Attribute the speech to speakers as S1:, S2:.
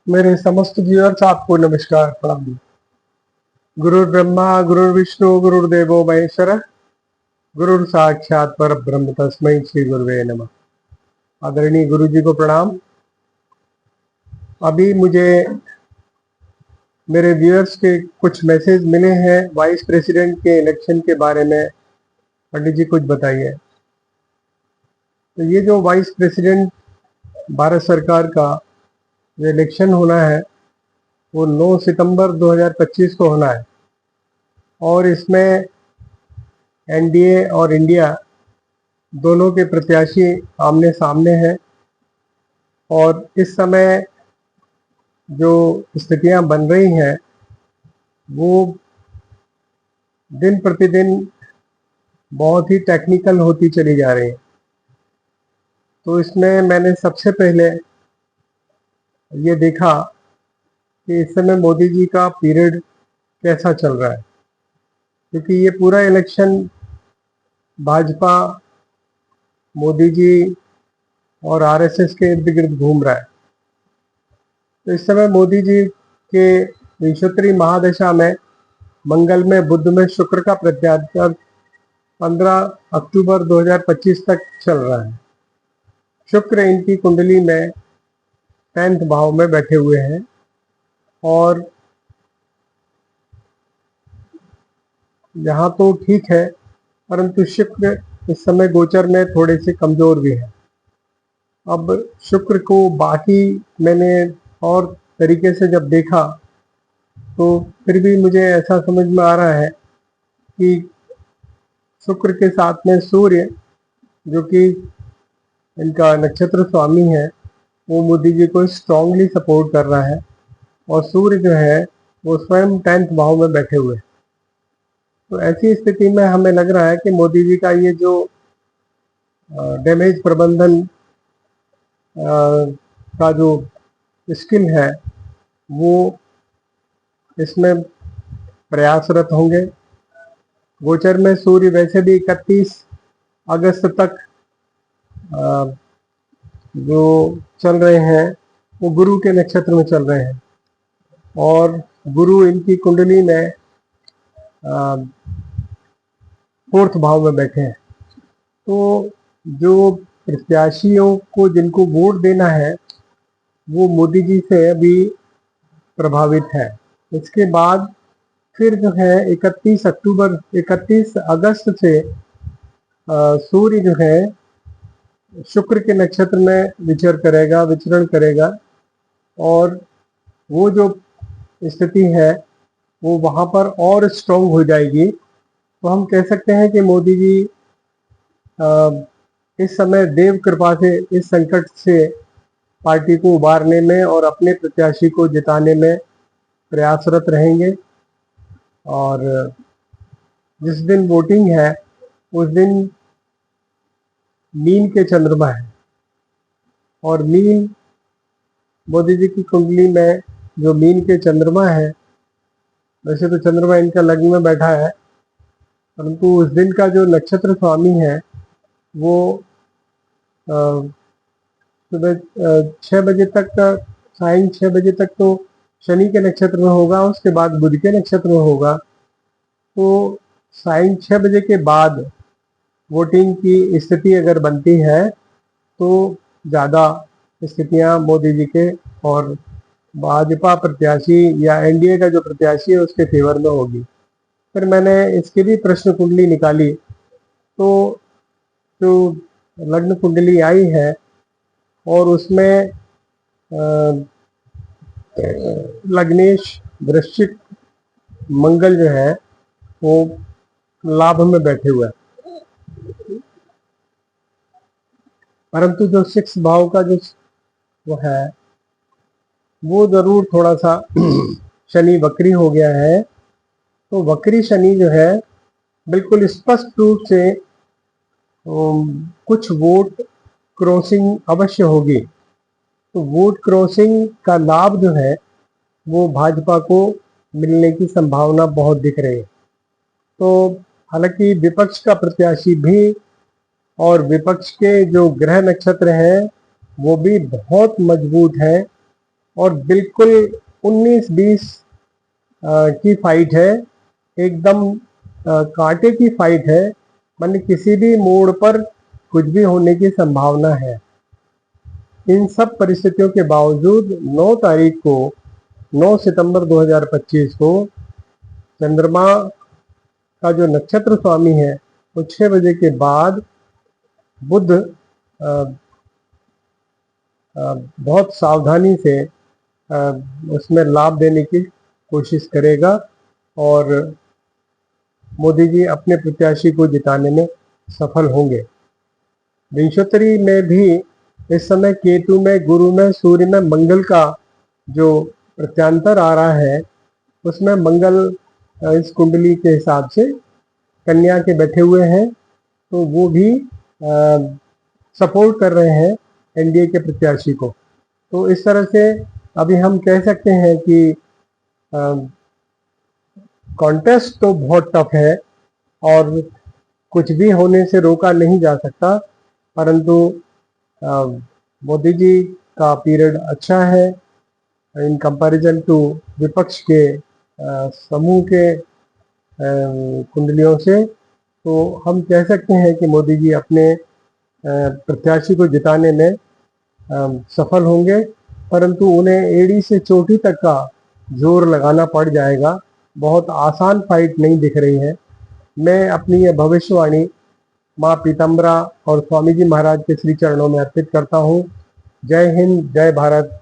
S1: मेरे समस्त व्यूअर्स आपको नमस्कार प्रणाम। गुरु ब्रह्मा गुरु विष्णु गुरुर्देवो महेश्वर गुरु साक्षात पर ब्रह्म तस्मै श्री गुरुवे नमः। आदरणीय गुरु जी को प्रणाम। अभी मुझे मेरे व्यूअर्स के कुछ मैसेज मिले हैं वाइस प्रेसिडेंट के इलेक्शन के बारे में। पंडित जी कुछ बताइए। तो ये जो वाइस प्रेसिडेंट भारत सरकार का जो इलेक्शन होना है वो 9 सितंबर 2025 को होना है और इसमें एनडीए और इंडिया दोनों के प्रत्याशी आमने सामने हैं। और इस समय जो स्थितियां बन रही हैं वो दिन प्रतिदिन बहुत ही टेक्निकल होती चली जा रही है। तो इसमें मैंने सबसे पहले ये देखा कि इस समय मोदी जी का पीरियड कैसा चल रहा है, क्योंकि ये पूरा इलेक्शन भाजपा मोदी जी और आरएसएस के इर्द गिर्द घूम रहा है। तो इस समय मोदी जी के विंशोत्तरी महादशा में मंगल में बुध में शुक्र का प्रत्यावर्तन 15 अक्टूबर 2025 तक चल रहा है। शुक्र इनकी कुंडली में 10th भाव में बैठे हुए हैं और यहाँ तो ठीक है, परंतु शुक्र इस समय गोचर में थोड़े से कमजोर भी है। अब शुक्र को बाकी मैंने और तरीके से जब देखा तो फिर भी मुझे ऐसा समझ में आ रहा है कि शुक्र के साथ में सूर्य जो कि इनका नक्षत्र स्वामी है वो मोदी जी को स्ट्रांगली सपोर्ट कर रहा है और सूर्य जो है वो स्वयं 10th भाव में बैठे हुए हैं। तो ऐसी स्थिति में हमें लग रहा है कि मोदी जी का ये जो डैमेज प्रबंधन का जो स्किल है वो इसमें प्रयासरत होंगे। गोचर में सूर्य वैसे भी 31 अगस्त तक जो चल रहे हैं वो गुरु के नक्षत्र में चल रहे हैं और गुरु इनकी कुंडली में 4th भाव में बैठे हैं। तो जो प्रत्याशियों को जिनको वोट देना है वो मोदी जी से अभी प्रभावित है। इसके बाद फिर जो है 31 अगस्त से सूर्य जो है शुक्र के नक्षत्र में विचरण करेगा और वो जो स्थिति है वो वहां पर और स्ट्रांग हो जाएगी। तो हम कह सकते हैं कि मोदी जी इस समय देव कृपा से इस संकट से पार्टी को उबारने में और अपने प्रत्याशी को जिताने में प्रयासरत रहेंगे। और जिस दिन वोटिंग है उस दिन मीन के चंद्रमा है और मीन मोदी जी की कुंडली में जो मीन के चंद्रमा है, वैसे तो चंद्रमा इनका लग्न में बैठा है परंतु उस दिन का जो नक्षत्र स्वामी है वो सुबह 6 बजे तक का सायं 6 बजे तक तो शनि के नक्षत्र में होगा, उसके बाद बुध के नक्षत्र में होगा। तो सायं 6 बजे के बाद वोटिंग की स्थिति अगर बनती है तो ज़्यादा स्थितियां मोदी जी के और भाजपा प्रत्याशी या एनडीए का जो प्रत्याशी है उसके फेवर में होगी। फिर मैंने इसकी भी प्रश्न कुंडली निकाली तो जो लग्न कुंडली आई है और उसमें लग्नेश वृश्चिक मंगल जो है वो लाभ में बैठे हुए हैं, परंतु जो 6 भाव का जो वो है वो जरूर थोड़ा सा शनि वक्री हो गया है। तो वक्री शनि जो है बिल्कुल स्पष्ट रूप से कुछ वोट क्रॉसिंग अवश्य होगी। तो वोट क्रॉसिंग का लाभ जो है वो भाजपा को मिलने की संभावना बहुत दिख रही है। तो हालांकि विपक्ष का प्रत्याशी भी और विपक्ष के जो ग्रह नक्षत्र हैं वो भी बहुत मजबूत है और बिल्कुल 19-20 की फाइट है, एकदम कांटे की फाइट है, माने किसी भी मोड़ पर कुछ भी होने की संभावना है। इन सब परिस्थितियों के बावजूद 9 सितंबर 2025 को चंद्रमा का जो नक्षत्र स्वामी है वो 6 बजे के बाद बुध बहुत सावधानी से उसमें लाभ देने की कोशिश करेगा और मोदी जी अपने प्रत्याशी को जिताने में सफल होंगे। विंशोत्तरी में भी इस समय केतु में, गुरु में, सूर्य में मंगल का जो प्रत्यांतर आ रहा है उसमें मंगल इस कुंडली के हिसाब से कन्या के बैठे हुए हैं, तो वो भी सपोर्ट कर रहे हैं एनडीए के प्रत्याशी को। तो इस तरह से अभी हम कह सकते हैं कि कॉन्टेस्ट तो बहुत टफ है और कुछ भी होने से रोका नहीं जा सकता, परंतु मोदी जी का पीरियड अच्छा है इन कंपैरिजन टू विपक्ष के समूह के कुंडलियों से। तो हम कह सकते हैं कि मोदी जी अपने प्रत्याशी को जिताने में सफल होंगे, परंतु उन्हें एड़ी से चोटी तक का जोर लगाना पड़ जाएगा। बहुत आसान फाइट नहीं दिख रही है। मैं अपनी ये भविष्यवाणी माँ पीताम्बरा और स्वामी जी महाराज के श्री चरणों में अर्पित करता हूँ। जय हिंद, जय भारत।